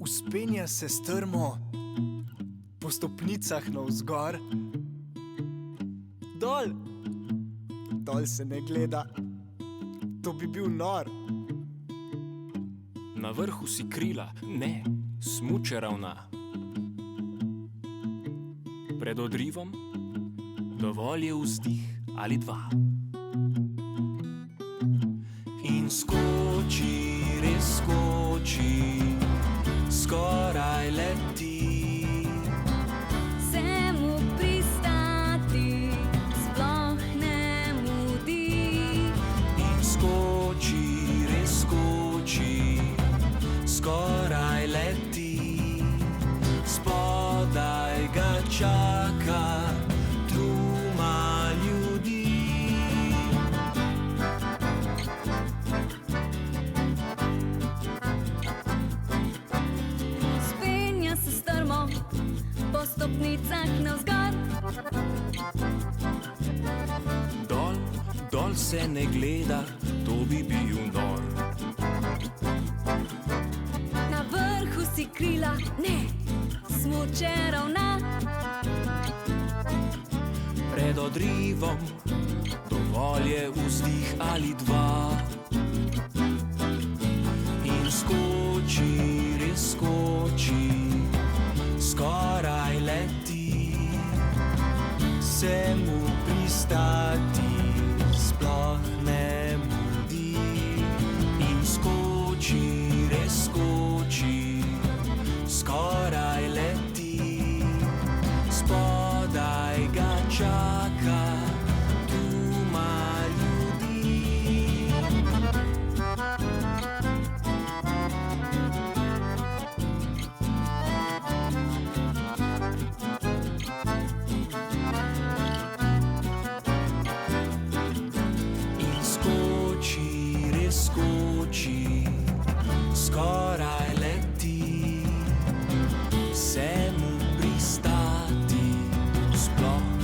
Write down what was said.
Vzpenja se strmo po stopnicah navzgor. Dol, dol se ne gleda, to bi bil nor. Na vrhu si krila, ne, smuče ravna. Pred odrivom dovolj je vzdih ali dva. In skoči, res skoči, skoraj leti. Se mu pristati, sploh ne mudi. In skoči, res skoči, skoraj leti. Spodaj ga čaka truma ljudi. Vzpenja se strmo po stopnicah navzgor. Dol, dol se ne gleda, to bi bil nor. Na vrhu si krila, ne, smuče ravna. Pred odrivom dovolj je vzdih ali dva. In skoči, res skoči, skoraj leti. Se mu pristati sploh ne mudi. In skoči, res skoči, skoraj leti. Spodaj ga čaka truma ljudi. In skoči, res skoči, skoraj leti. Se mu pristati sploh